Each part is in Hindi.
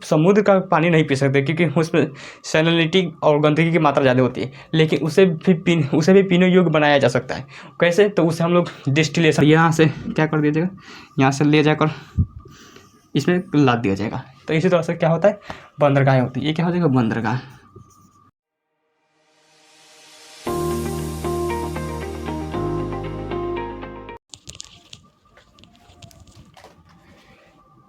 समुद्र का पानी नहीं पी सकते क्योंकि उसमें सैलिनिटी और गंदगी की मात्रा ज़्यादा होती है, लेकिन उसे भी पीने योग्य बनाया जा सकता है। कैसे? तो उसे हम लोग डिस्टिलेशन यहाँ से क्या कर दिया जाएगा, यहाँ से ले जाकर इसमें लाद दिया जाएगा। तो इसी तरह से क्या होता है, बंदरगाहें होती है। ये क्या हो जाएगा, बंदरगाह।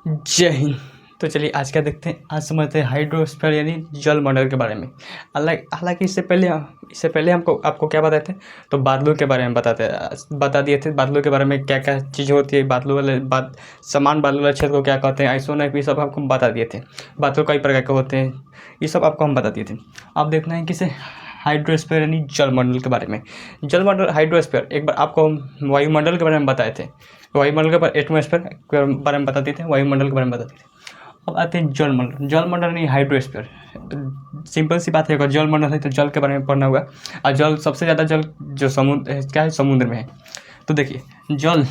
जय हिंद। तो चलिए आज क्या देखते हैं, आज समझते हैं हाइड्रोस्फीयर यानी जल मंडल के बारे में। हालांकि इससे पहले हमको आपको क्या बताए थे, तो बादलों के बारे में बता दिए थे। बादलों के बारे में क्या क्या चीज़ होती है, बादलों वाले समान बादलों वाले क्षेत्र को क्या कहते हैं, आइसोटोप, ये सब आपको बता दिए थे। बादलों कई प्रकार के होते हैं, ये सब आपको हम बता दिए थे। अब देखना है किसे, हाइड्रोस्फीयर यानी जलमंडल के बारे में। जलमंडल, हाइड्रोस्फीयर, एक बार आपको हम वायुमंडल के बारे में बताए थे, वायुमंडल के बारे एटमॉस्फेयर के बारे में बताते थे, वायुमंडल के बारे में बताते थे। अब आते हैं जलमंडल। जलमंडल नहीं हाइड्रोस्फीयर। सिंपल सी बात है, अगर जलमंडल है तो जल के बारे में पढ़ना होगा, और जल सबसे ज़्यादा जल जो समुद्र क्या है, समुद्र में है। तो देखिए जल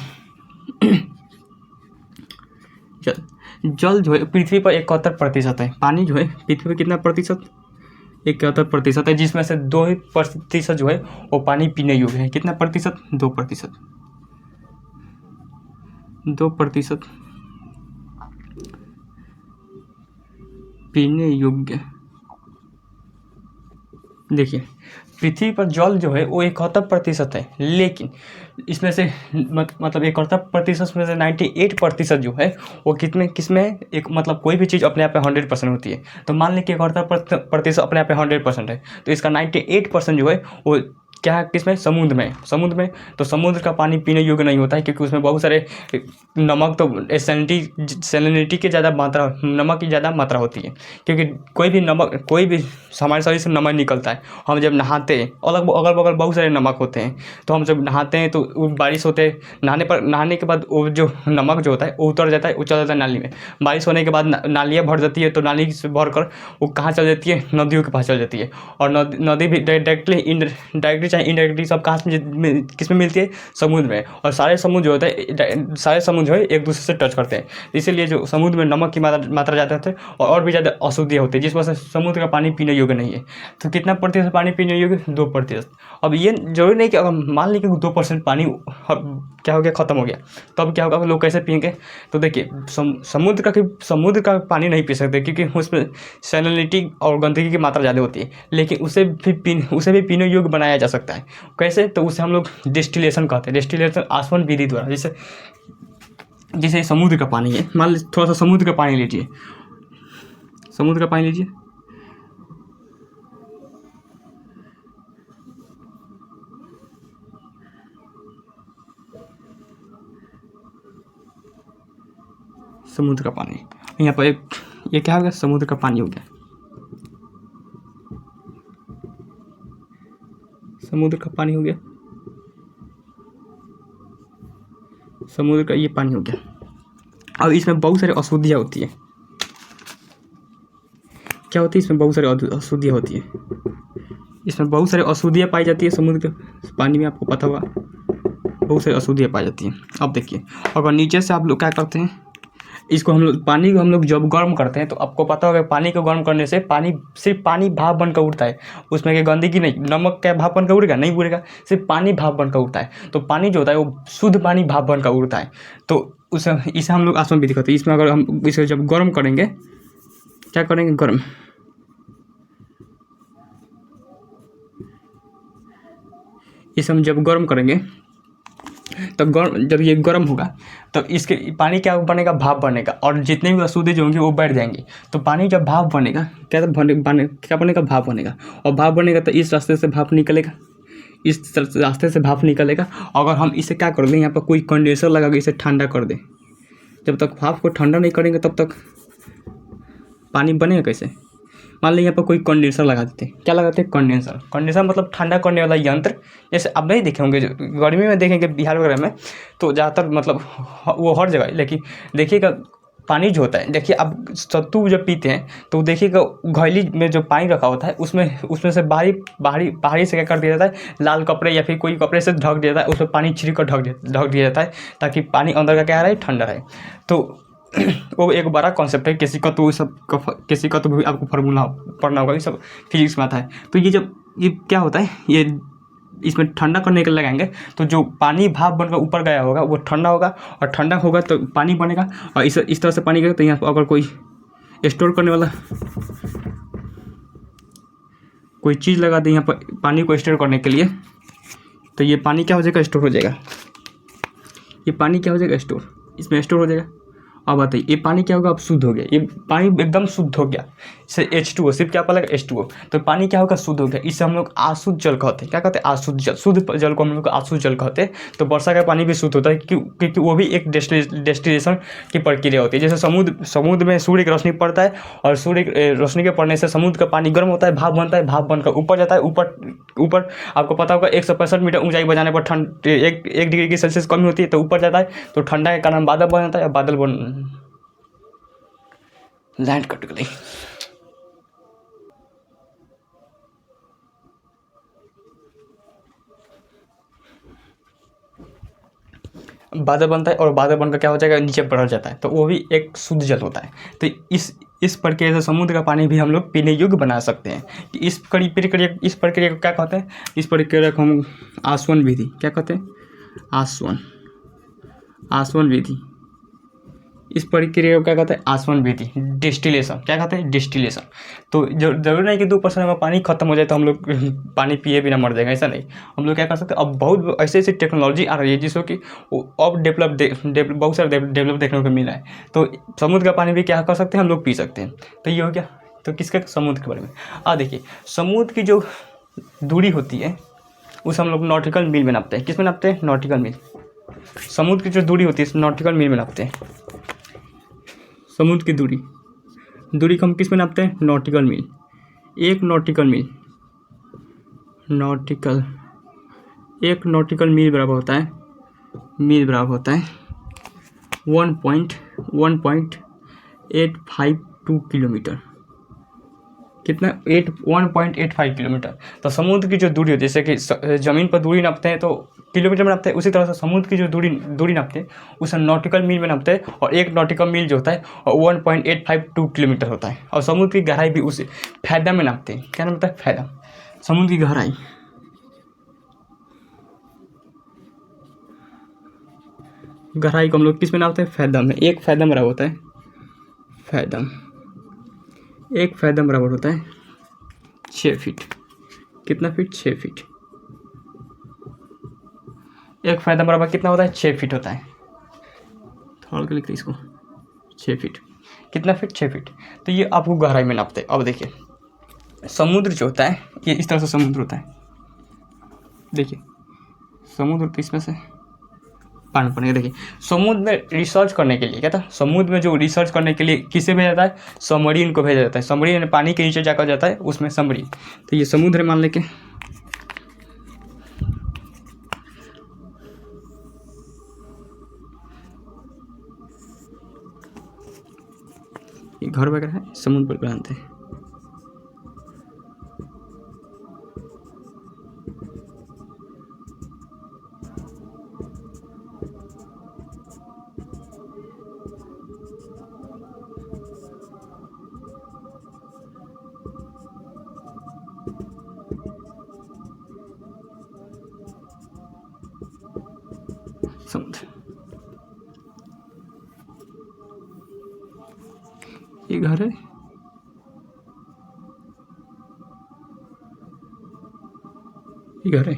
जल जो है पृथ्वी पर 71% है। पानी जो है पृथ्वी पर कितना प्रतिशत, 71% है, जिसमें से 2% जो है वो पानी पीने योग्य है। कितना प्रतिशत, 2%। 2% पीने योग्य। देखिए पृथ्वी पर जल जो है वो 71% है, लेकिन इसमें से मतलब 71% में से 98% जो है वो किसमें है, एक मतलब कोई भी चीज़ अपने आप पे 100% होती है। तो मान लीजिए कि 71% अपने आप पे 100% है, तो इसका 98% जो है वो क्या है, किसमें, समुद्र में। तो समुद्र का पानी पीने योग्य नहीं होता है, क्योंकि उसमें बहुत सारे नमक, तो सैलिनिटी की ज़्यादा मात्रा, नमक की ज़्यादा मात्रा होती है। क्योंकि कोई भी हमारे शरीर से नमक निकलता है, हम जब नहाते हैं, अगल बगल बहुत सारे नमक होते हैं, तो हम जब नहाते हैं तो बारिश होते हैं, नहाने के बाद वो जो नमक जो होता है वो उतर जाता है, वो चल जाता है नाली में। बारिश होने के बाद नालियाँ भर जाती है, तो नाली से भर कर वो कहाँ चल जाती है, नदियों के पास चल जाती है। और नदी भी डायरेक्टली चाहे इनडायरेक्टली सब कहाँ से किस में मिलती है, समुद्र में। और सारे समुद्र जो होते हैं, सारे समुद्र जो है एक दूसरे से टच करते हैं, इसीलिए जो समुद्र में नमक की मात्रा ज़्यादा होती है और भी ज़्यादा अशुद्धियाँ होती है, जिस वजह से समुद्र का पानी पीने योग्य नहीं है। तो कितना प्रतिशत पानी पीने योग्य, 2%। अब ये जरूरी नहीं कि अगर मान लीजिए कि 2% पानी क्या हो गया, ख़त्म हो गया, तो अब क्या होगा, लोग कैसे पियेंगे। तो देखिए समुद्र का पानी नहीं पी सकते क्योंकि उसमें सैलिनिटी और गंदगी की मात्रा ज़्यादा होती है, लेकिन उसे भी पीने योग्य बनाया जा सकता है। कैसे? तो उसे हम लोग डिस्टिलेशन कहते हैं। डिस्टिलेशन आसवन विधि द्वारा, जैसे समुद्र का पानी है, मान लीजिए थोड़ा सा समुद्र का पानी लीजिए, समुद्र का पानी लीजिए, समुद्र का पानी यहाँ पर ये क्या हो गया, समुद्र का पानी हो गया, समुद्र का पानी हो गया, समुद्र का ये पानी हो गया। अब इसमें बहुत सारी अशुद्धियाँ होती है। क्या होती है, इसमें बहुत सारी अशुद्धियाँ होती है, इसमें बहुत सारी अशुद्धियाँ पाई जाती है। समुद्र के पानी में आपको पता होगा बहुत सारी अशुद्धियाँ पाई जाती हैं। अब देखिए अगर नीचे से आप लोग क्या करते हैं, इसको पानी को हम लोग जब गर्म करते हैं, तो आपको पता होगा पानी को गर्म करने से सिर्फ पानी भाप बनकर उठता है, उसमें की गंदगी नहीं, नमक क्या भाप बनकर उड़ेगा, नहीं उड़ेगा, सिर्फ पानी भाप बनकर उठता है। तो पानी जो होता है वो शुद्ध पानी भाप बनकर उड़ता है। तो इसे हम लोग आसवन विधि कहते हैं। इसमें अगर हम इसे जब गर्म करेंगे, क्या करेंगे, गर्म, इसे हम जब गर्म करेंगे, तब जब ये गर्म होगा तब इसके पानी क्या बनेगा, भाप बनेगा, और जितने भी अशुद्धि जो होंगे वो बैठ जाएंगे। तो पानी जब भाप बनेगा, क्या बनेगा, भाप बनेगा, और भाप बनेगा तो इस रास्ते से भाप निकलेगा, इस रास्ते से भाप निकलेगा। अगर हम इसे क्या कर दें, यहाँ पर कोई कंडेंसर लगा के इसे ठंडा कर दें, जब तक भाप को ठंडा नहीं करेंगे तब तक पानी बनेगा कैसे। मान लीजिए यहाँ पर कोई कंडेंसर लगा देते हैं, क्या लगाते हैं, कंडेंसर मतलब ठंडा करने वाला यंत्र। जैसे आप नहीं देखे होंगे, जो गर्मी में देखेंगे बिहार वगैरह में, तो ज़्यादातर मतलब वो हर जगह, लेकिन देखिएगा पानी जो होता है, देखिए आप सत्तू जब पीते हैं तो देखिएगा घैली में जो पानी रखा होता है उसमें से बाहरी से क्या कर दिया जाता है, लाल कपड़े या फिर कोई कपड़े से ढक दिया जाता है, उसमें पानी छिड़क कर ढक दिया जाता है, ताकि पानी अंदर का क्या रहे, ठंडा रहे। तो वो एक बड़ा कॉन्सेप्ट है, किसी का तो सब किसी का तो भी आपको फार्मूला पढ़ना होगा, ये सब फिजिक्स में आता है। तो ये क्या होता है, ये इसमें ठंडा करने के लिए लगाएंगे तो जो पानी भाप बनकर ऊपर गया होगा वो ठंडा होगा, और ठंडा होगा तो पानी बनेगा, और इस तरह से पानी गया तो यहाँ पर अगर कोई स्टोर करने वाला कोई चीज़ लगा दे यहाँ पर पानी को स्टोर करने के लिए, तो ये पानी क्या हो जाएगा, स्टोर हो जाएगा। ये पानी क्या हो जाएगा, स्टोर, इसमें स्टोर हो जाएगा। अब बताइए ये पानी क्या होगा, अब शुद्ध हो गया, ये पानी एकदम शुद्ध हो गया। इससे H2O सिर्फ क्या पड़ेगा, H2O, तो पानी क्या होगा, शुद्ध हो गया। इससे हम लोग अशुद्ध जल कहते हैं। क्या कहते हैं, अशुद्ध जल। शुद्ध जल को हम लोग अशुद्ध जल कहते हैं। तो वर्षा का पानी भी शुद्ध होता है क्योंकि वो भी एक डेस्टिनेशन की प्रक्रिया होती है। जैसे समुद्र में सूर्य की रोशनी पड़ता है, और सूर्य रोशनी के पड़ने से समुद्र का पानी गर्म होता है, भाप बनता है, भाप बनकर ऊपर जाता है। ऊपर आपको पता होगा 165 मीटर ऊंचाई बजाने पर ठंड 1 डिग्री की सेल्सियस कमी होती है, तो ऊपर जाता है, तो ठंडा के कारण बादल बन जाता है। बादल लैंड कट गई। बादल बनता है, और बादल बनकर क्या हो जाएगा, नीचे बढ़ जाता है, तो वो भी एक शुद्ध जल होता है। तो इस प्रक्रिया से समुद्र का पानी भी हम लोग पीने योग्य बना सकते हैं। इस प्रक्रिया को क्या कहते हैं, इस प्रक्रिया को हम आसवन विधि क्या कहते हैं, आसवन विधि। इस प्रक्रिया को क्या कहते हैं, आसवन विधि। डिस्टिलेशन क्या कहते हैं, डिस्टिलेशन। तो जरूरी नहीं कि 2% में पानी खत्म हो जाए तो हम लोग पानी पिए बिना मर जाएंगे, ऐसा नहीं। हम लोग क्या कर सकते हैं, अब बहुत ऐसी टेक्नोलॉजी आ रही है जिसको कि अब बहुत सारा डेवलप देखने को मिला है। तो समुद्र का पानी भी क्या कर सकते हैं, हम लोग पी सकते हैं। तो ये हो गया तो किसके, समुद्र के बारे में। देखिए समुद्र की जो दूरी होती है उसे हम लोग नॉटिकल मील में नापते हैं। किस में नापते हैं, नॉटिकल मील। समुद्र की जो दूरी होती है नॉटिकल मील में नापते हैं। समुद्र की दूरी को हम किस में नापते हैं, नॉटिकल मील। एक नॉटिकल मील बराबर होता है 1.852 किलोमीटर। कितना, 1.85 किलोमीटर। तो समुद्र की जो दूरी होती है, जैसे कि ज़मीन पर दूरी नापते हैं तो किलोमीटर में नापते हैं, उसी तरह से समुद्र की जो दूरी नापते हैं उसे नॉटिकल मील में नापते हैं। और एक नॉटिकल मील जो होता है 1.852 किलोमीटर होता है। और समुद्र की गहराई भी उसे फैदम में नापते हैं। क्या नाम होता है, फैदम। समुद्र की गहराई को हम लोग किस में नापते हैं, फैदम में। एक फैदम बराबर होता है, एक फैदम बराबर होता है 6 फीट। कितना फीट, 6 फीट। एक फैदम बराबर कितना होता है, 6 फीट होता है। थोड़ा के लिखते इसको, 6 फीट। कितना फीट, 6 फीट। तो ये आपको गहराई में नापते हैं। अब देखिए समुद्र जो होता है ये इस तरह से समुद्र होता है। देखिए समुद्र किस में से पानी पड़ेगा। देखिए समुद्र में रिसर्च करने के लिए क्या था, समुद्र में जो रिसर्च करने के लिए किसे भेजा जाता है, सबमरीन को भेजा जाता है। सबमरीन पानी के नीचे जाकर जाता है, उसमें सबमरीन। तो ये समुद्र मान लेके ये घर वगैरह है, समुद्र पर बनाते हैं। समुद्र, ये घर है, ये घर है।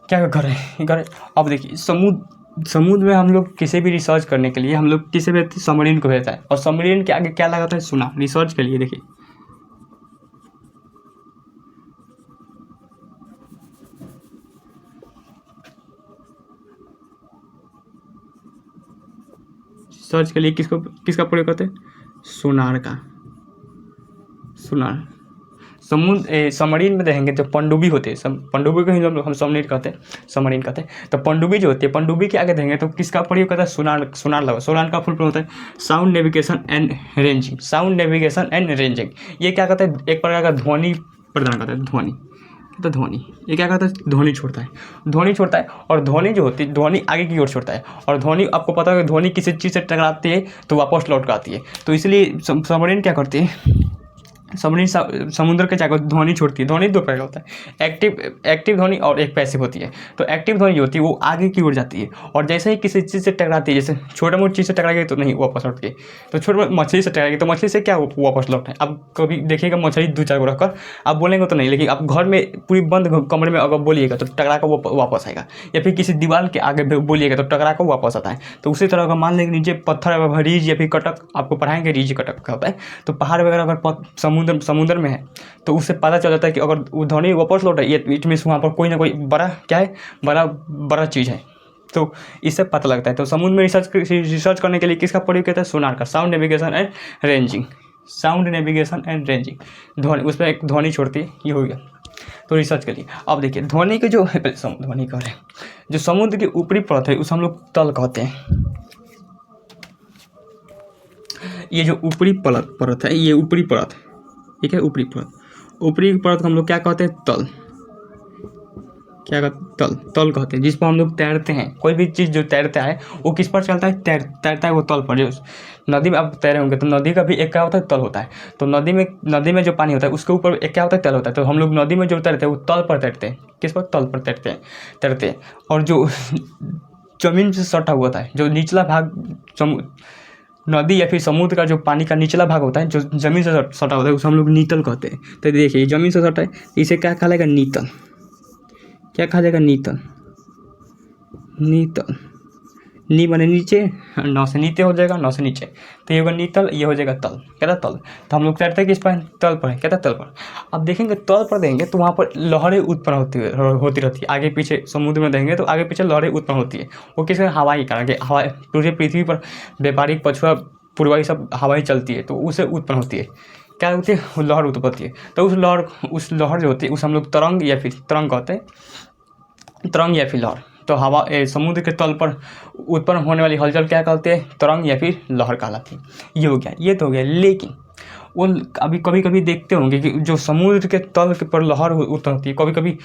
क्या घर है, ये घर है। अब देखिए समुद्र में हम लोग किसी भी रिसर्च करने के लिए हम लोग किसी भी सबमरीन को भेजता है। और सबमरीन के आगे क्या लगाता है, सुना, रिसर्च के लिए। देखिए सर्च के लिए किसका प्रयोग करते हैं, सोनार का। सोनार सबमरीन में देखेंगे तो पनडुब्बी होते हैं। पनडुब्बी को ही हम सबमरीन कहते हैं, सबमरीन कहते हैं। तो पनडुब्बी जो होती है, पनडुब्बी के आगे देखेंगे तो किसका प्रयोग करता है, सोनार लगा। सोनार का फुल फॉर्म होता है साउंड नेविगेशन एंड रेंजिंग। ये क्या कहता है, एक प्रकार का ध्वनि प्रदान करता है, ध्वनि। तो ध्वनि, ये क्या करता है, ध्वनि छोड़ता है, ध्वनि छोड़ता है। और ध्वनि जो होती है, ध्वनि आगे की ओर छोड़ता है। और ध्वनि, आपको पता है कि ध्वनि किसी चीज़ से टकराती है तो वापस लौट कर आती है। तो इसलिए सबमरीन क्या करती है, सबमरीन समुद्र के जाकर ध्वनि छोड़ती है। ध्वनि दो प्रकार का होता है, एक्टिव ध्वनि और एक पैसिव होती है। तो एक्टिव ध्वनि जो होती है वो आगे की ओर जाती है, और जैसे ही किसी चीज़ से टकराती है, जैसे छोटे मोटी चीज़ से टकराएगी तो नहीं वापस लौटती है। तो छोटे मछली से टकराएगी तो मछली से क्या वापस लौटे। अब कभी देखिएगा मछली 2-4 को रखकर आप बोलेंगे तो नहीं, लेकिन आप घर में पूरी बंद कमरे में अगर बोलिएगा तो टकरा कर वो वापस आएगा, या फिर किसी दीवार के आगे बोलिएगा तो टकरा कर वापस आता है। तो उसी तरह अगर मान लें नीचे पत्थर, रीज या फिर कटक, आपको पढ़ाएंगे रीज कटक क्या होता है। तो पहाड़ वगैरह अगर समुद्र में है तो उससे पता चल जाता है कि अगर वो ध्वनि वापस लौट रही है, इट मीन्स वहाँ पर कोई ना कोई बड़ा क्या है, बड़ा चीज़ है। तो इससे पता लगता है। तो समुद्र में रिसर्च करने के लिए किसका प्रयोग किया था, सोनार का, sound navigation and ranging, sound navigation and ranging, ध्वनि, उसमें एक ध्वनि छोड़ती है, ये हो गया तो रिसर्च के लिए। अब देखिए ध्वनि के जो ध्वनि कह रहे हैं, जो समुद्र की ऊपरी परत है उसे हम लोग तल कहते हैं। ये जो ऊपरी परत है, ये ऊपरी परत, ठीक है, ऊपरी परत को हम लोग क्या कहते हैं, तल, क्या कहते हैं, तल कहते हैं। जिस पर हम लोग तैरते हैं, कोई भी चीज़ जो तैरता है वो किस पर चलता है, तैरता है वो तल पर। जो नदी में आप तैरे होंगे तो नदी का भी एक क्या होता है, तल होता है। तो नदी में जो पानी होता है उसके ऊपर एक क्या होता है, तल होता है। तो हम लोग नदी में जो तैरते हैं वो तल पर तैरते हैं, किस पर, तल पर तैरते हैं। और जो जमीन से सटा हुआ होता है, जो निचला भाग नदी या फिर समुद्र का जो पानी का निचला भाग होता है, जो जमीन से सटा होता है, उसे हम लोग नीतल कहते हैं। तो देखिए जमीन से सटा है, इसे क्या कहा जाएगा, नीतल। क्या कहा जाएगा, नीतल। नी बने नीचे, नौ से नीचे हो जाएगा, नौ से नीचे, तो ये होगा नीतल, ये हो जाएगा तल, कहता तल। तो हम लोग तैरते हैं किस पर, तल पर, कहता तल पर। अब देखेंगे तल पर देंगे तो वहाँ पर लहरें उत्पन्न होती रहती है, आगे पीछे समुद्र में देंगे तो आगे पीछे लहरें उत्पन्न होती है। वो किसके, हवा के कारण, हवा पूरे पृथ्वी पर व्यापारिक पछुआ पूर्वाई सब हवाई चलती है तो उसे उत्पन्न होती है, क्या होती है, लहर उत्पन्न होती है। तो उस लहर जो होती है उसे हम लोग तरंग या फिर तरंग कहते हैं, तरंग या फिर लहर। तो हवा समुद्र के तल पर उत्पन्न होने वाली हलचल क्या कहते हैं, तरंग या फिर लहर कहलाती है। ये हो गया, ये तो हो गया। लेकिन वो अभी कभी देखते होंगे कि जो समुद्र के तल के पर लहर उत्पन्न होती है, कभी कभी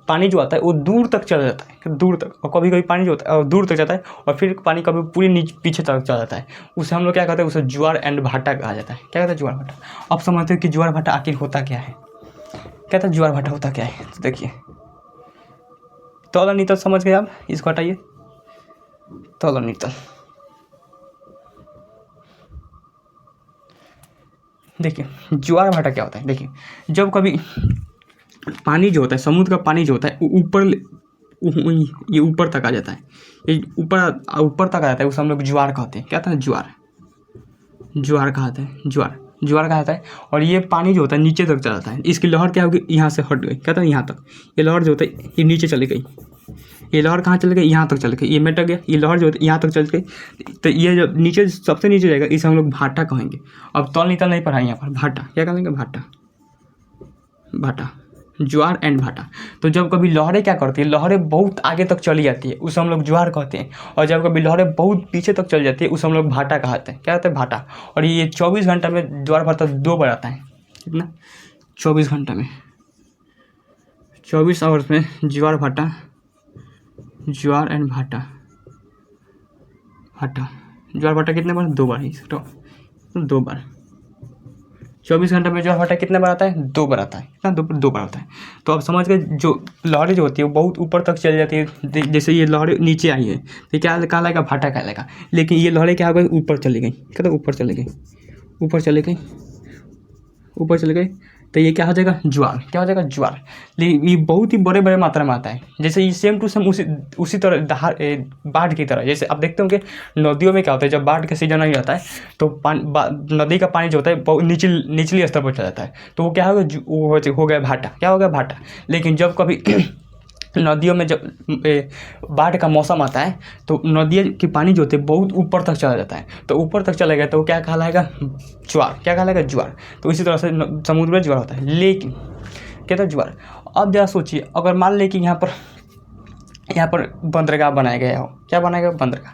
पानी जो आता है वो दूर तक चला जाता है, दूर तक, और कभी कभी पानी जो होता है और दूर तक जाता है, और फिर पानी कभी पूरी पीछे तक चला जाता है। उसे हम लोग क्या कहते हैं, उसे ज्वार एंड भाटा कहा जाता है। क्या कहते हैं, ज्वार भाटा। अब समझते हो कि ज्वार भाटा आखिर होता क्या है, कहते हैं ज्वार भाटा होता क्या है। तो देखिए तल और नीतल समझ गए आप, इसको हटाइए, तल और नीतल। देखिए ज्वार भाटा क्या होता है, देखिए जब कभी पानी जो होता है, समुद्र का पानी जो होता है ये ऊपर तक आ जाता है, ये ऊपर तक आ जाता है, उसे हम लोग ज्वार कहते हैं। क्या था, ज्वार कहते हैं, ज्वार कहता है। और ये पानी जो होता है नीचे तक चला जाता है, इसकी लहर क्या होगी, यहाँ से हट गई, कहता है यहाँ तक, ये लहर जो होता है ये नीचे चली गई, ये लहर कहाँ चल गई, यहाँ तक चल गई, ये मिट गया, ये लहर जो होती है यहाँ तक चल गई। तो ये जो नीचे सबसे नीचे जाएगा इसे हम लोग भाटा कहेंगे। अब तल नीतल नहीं पढ़ाएंगे यहाँ पर, भाटा क्या कहेंगे, भाटा, ज्वार एंड भाटा। तो जब कभी लहरें क्या करती है, लहरें बहुत आगे तक चली जाती है उसे हम लोग ज्वार कहते हैं, और जब कभी लहरें बहुत पीछे तक चली जाती है उसे हम लोग भाटा कहते हैं। क्या कहते हैं, भाटा। और ये 24 घंटा में ज्वार भाटा 2 बार आता है, कितना, 24 घंटा में, 24 आवर्स में ज्वार भाटा, ज्वार एंड भाटा, ज्वार भाटा कितने बार, 2 बार ही, 2 बार। 24 घंटे में ज्वार भाटा कितने बार आता है, 2 बार आता है, कितना, 2 बार आता है। तो आप समझ गए, जो लहरें जो होती है वो बहुत ऊपर तक चली जाती है। जैसे ये लहरें नीचे आई है तो क्या कहलाएगा, भाटा कहलाएगा। लेकिन ये लहरें क्या हो गई, ऊपर चली गई, कहते ऊपर चली गई, तो ये क्या हो जाएगा, ज्वार। क्या हो जाएगा, ज्वार। लेकिन ये बहुत ही बड़े मात्रा में आता है। जैसे ये सेम टू सेम उसी तरह बाढ़ की तरह। जैसे आप देखते होंगे नदियों में क्या होता है, जब बाढ़ का सीजन नहीं आता है तो नदी का पानी जो होता है बहुत निचली स्तर पर चला जाता है, तो वो क्या होगा, वो हो गया भाटा। क्या हो गया, भाटा। लेकिन जब कभी नदियों में जब बाढ़ का मौसम आता है तो नदियों की पानी जो होती है बहुत ऊपर तक चला जाता है, तो ऊपर तक चला गया तो क्या कहलाएगा, ज्वार। क्या कहलाएगा, ज्वार। तो इसी तरह से समुद्र में ज्वार होता है। लेकिन कहता है ज्वार। अब जरा सोचिए, अगर मान लें कि यहाँ पर बंदरगाह बनाया गया हो, क्या बनाया गया, बंदरगाह।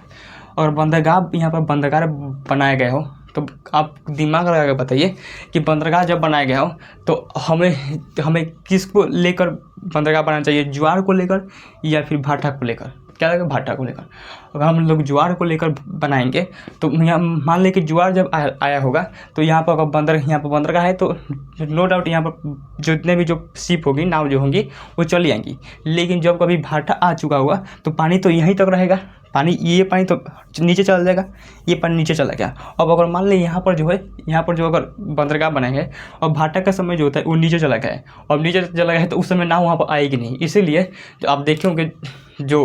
और बंदरगाह यहाँ पर बंदरगाह बनाया गया हो तो आप दिमाग लगा के बताइए कि बंदरगाह जब बनाया गया हो तो हमें किसको लेकर बंदरगाह बनाना चाहिए, ज्वार को लेकर या फिर भाटा को लेकर? क्या लगेगा? भाटा को लेकर। अगर हम लोग ज्वार को लेकर बनाएंगे तो यहाँ मान लें कि ज्वार जब आया होगा तो यहाँ पर अगर यहाँ पर बंदरगाह है तो नो डाउट यहाँ पर जितने भी जो शिप होगी, नाव जो होंगी, वो चली जाएंगी। लेकिन जब कभी भाटा आ चुका होगा तो पानी तो यहीं तक रहेगा, ये पानी तो नीचे चला जाएगा, ये पानी नीचे चला गया। अब अगर मान लें यहाँ पर जो अगर बंदरगाह बनाएंगे और भाटा का समय जो होता है वो नीचे चला गया है, और नीचे चला गया है तो उस समय नाव वहाँ पर आएगी नहीं। इसीलिए जो आप देखे होंगे जो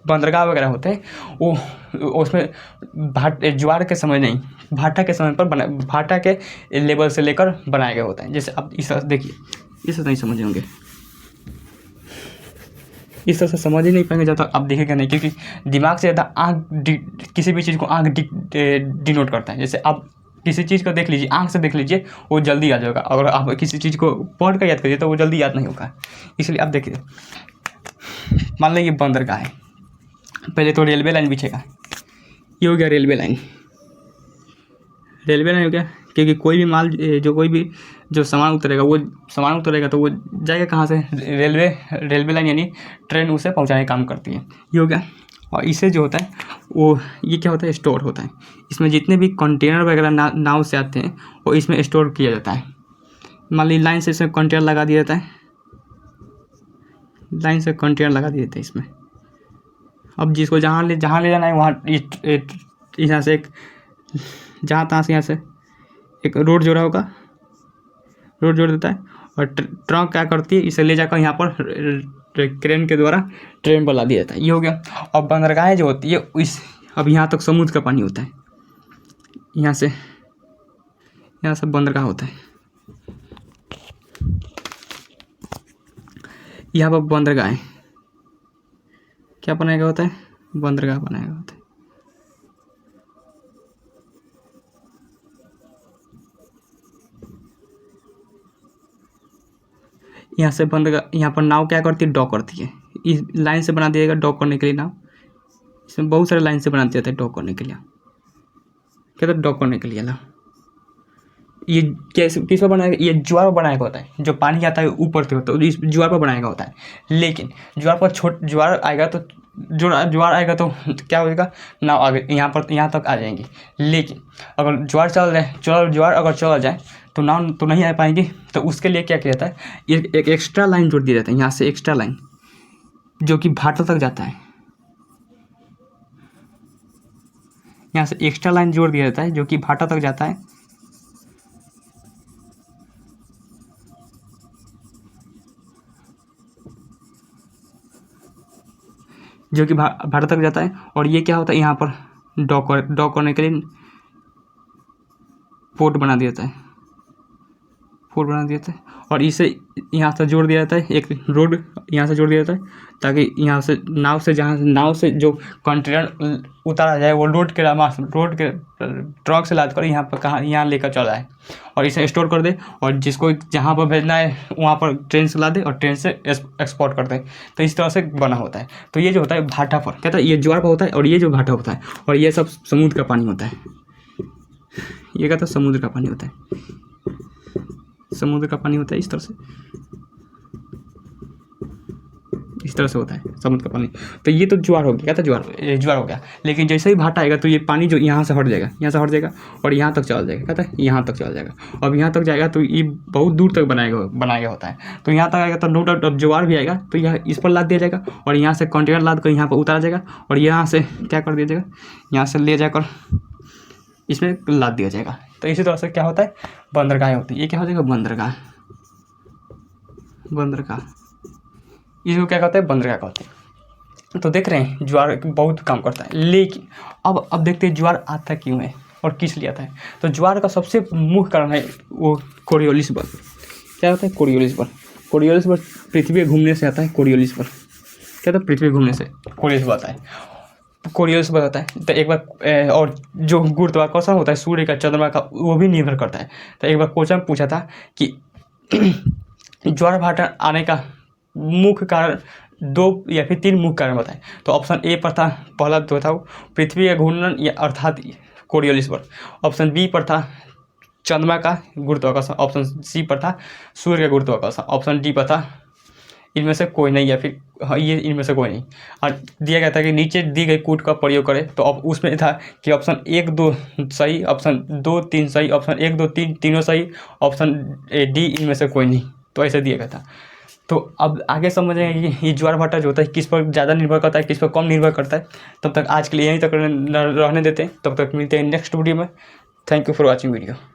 बंदरगाह वगैरह होते हैं वो उसमें ज्वार के समय नहीं, भाटा के समय पर भाटा के लेवल से लेकर बनाया गया होता है। जैसे आप इस तरह देखिए, इस तरह नहीं समझे होंगे, इस तरह से समझ ही नहीं पाएंगे जब तक आप देखेंगे नहीं, क्योंकि दिमाग से ज़्यादा आँख किसी भी चीज़ को आँख डिनोट करता है। जैसे आप किसी चीज़ को देख लीजिए, आँख से देख लीजिए, वो जल्दी याद होगा। अगर आप किसी चीज़ को पढ़ कर याद करिए तो वो जल्दी याद नहीं होगा। इसलिए आप देखिए, मान लें ये बंदरगाह है, पहले तो रेलवे लाइन बिछेगा, ये हो गया रेलवे लाइन। रेलवे लाइन हो गया क्योंकि कोई भी माल कोई भी जो सामान उतरेगा तो वो जाएगा कहाँ से? रेलवे लाइन, यानी ट्रेन उसे पहुँचाने का काम करती है। ये हो गया। और इसे जो होता है वो ये क्या होता है? स्टोर होता है। इसमें जितने भी कंटेनर वगैरह नाव से आते हैं वो इसमें स्टोर किया जाता है। मान ली लाइन से इसमें कंटेनर लगा दिया जाता है, लाइन से कंटेनर लगा दिए थे इसमें। अब जिसको जहाँ ले जाना है वहाँ यहाँ से एक जहाँ तहाँ से यहाँ से एक रोड जोड़ा होगा, रोड जोड़ देता है और ट्रक क्या करती है, इसे ले जाकर यहाँ पर क्रेन के द्वारा ट्रेन पर ला दिया जाता है। ये हो गया। और बंदरगाहें जो होती है अब यहाँ तक समुद्र का पानी होता है, यहाँ से बंदरगाह होता है। यहाँ पर बंदरगाह है, क्या बनाया गया होता है? बंदरगाह बनाया गया होता है। यहाँ से बंदरगाह, यहाँ पर नाव क्या करती है? डॉक करती है। इस लाइन से बना दिएगा डॉक करने के लिए नाव, इसमें बहुत सारे लाइन से बना दिया जाता है डॉक करने के लिए। क्या तो डॉक करने के लिए ना, ये कैसे किस पर बनाएगा? ये ज्वार पर बनाएगा होता है। जो पानी आता है ऊपर से होता है, इस ज्वार पर बनाएगा होता है। लेकिन ज्वार आएगा तो ज्वार आएगा तो क्या होगा? नाव आगे यहाँ तक आ जाएंगी। लेकिन अगर ज्वार ज्वार अगर चला जाए तो नाव तो नहीं आ पाएंगी। तो उसके लिए क्या किया जाता है? एक एक्स्ट्रा लाइन जोड़ दिया जाता है, यहाँ से एक्स्ट्रा लाइन जो कि भाटा तक जाता है। यहाँ से एक्स्ट्रा लाइन जोड़ दिया जाता है जो कि भाटा तक जाता है। जो कि भाटा तक जाता है। और ये क्या होता है? यहाँ पर डॉक करने के लिए पोर्ट बना दिया जाता है, और इसे यहाँ से जोड़ दिया जाता है, एक रोड यहाँ से जोड़ दिया जाता है, ताकि यहाँ से नाव से जो कंटेनर उतारा जाए वो रोड के ट्रक से लाद कर यहाँ लेकर चला जाए और इसे स्टोर कर दे, और जिसको जहाँ पर भेजना है वहाँ पर ट्रेन से ला दे और ट्रेन से एक्सपोर्ट कर दे। तो इस तरह से बना होता है। तो ये जो होता है भाटा पर, कहता है ये ज्वार पर होता है, और ये जो भाटा होता है, और ये सब समुद्र का पानी होता है। ये कहता है समुद्र का पानी होता है, समुद्र का पानी होता है। इस तरह से होता है समुद्र का पानी। तो ये तो ज्वार हो गया, क्या था? ज्वार हो गया। लेकिन जैसे ही भाटा आएगा तो ये पानी जो यहाँ से हट जाएगा और यहाँ तक चला जाएगा, कहता है यहाँ तक चला जाएगा। अब यहाँ तक जाएगा तो ये बहुत दूर तक बनाया होता है। तो यहाँ तक आएगा तो नो डाउट अब ज्वार भी आएगा तो यह इस पर लाद दिया जाएगा, और यहाँ से कंटेनर लाद कर यहाँ पर उतारा जाएगा, और यहाँ से क्या कर दिया जाएगा? यहाँ से ले जाकर इसमें लाद दिया जाएगा। तो इसी तरह से क्या होता है? बंदरगाह होती है। ये क्या हो जाएगा? बंदरगाह। इसको क्या कहते हैं? बंदरगाह कहते हैं। तो देख रहे हैं ज्वार बहुत काम करता है। लेकिन अब देखते हैं ज्वार आता क्यों है और किस लिए आता है। तो ज्वार का सबसे मुख्य कारण है वो कोरियोलिस बल। क्या होता है? कोरियोलिस बल पृथ्वी घूमने से आता है। कोरियोलिस बल क्या था? पृथ्वी घूमने से कोरियोलिस बल आता है। कोरियोलिस बल आता है। तो एक बार और जो गुरुत्वाकर्षण होता है सूर्य का, चंद्रमा का, वो भी निर्भर करता है। तो एक बार क्वेश्चन पूछा था कि ज्वार भाटा आने का मुख्य कारण 2 या फिर 3 मुख्य कारण बताएं। तो ऑप्शन ए पर था, पहला जो था वो पृथ्वी का घूर्णन, या अर्थात कोरियोलिस पर। ऑप्शन बी पर था चंद्रमा का गुरुत्वाकर्षण, ऑप्शन सी पर था सूर्य का गुरुत्वाकर्षण, ऑप्शन डी पर था इनमें से कोई नहीं, या फिर हाँ ये इनमें से कोई नहीं। और दिया गया था कि नीचे दी गई कूट का प्रयोग करें, तो अब उसमें था कि ऑप्शन 1 2 सही, ऑप्शन 2 3 सही, ऑप्शन 1 2 3 तीनों सही, ऑप्शन डी इनमें से कोई नहीं। तो ऐसे दिया गया था। तो अब आगे समझेंगे कि ये ज्वार-भाटा जो होता है किस पर ज़्यादा निर्भर करता है, किस पर कम निर्भर करता है। तब तक आज के लिए यहीं तक रहने देते हैं, तब तक मिलते हैं नेक्स्ट वीडियो में। Thank you for watching video.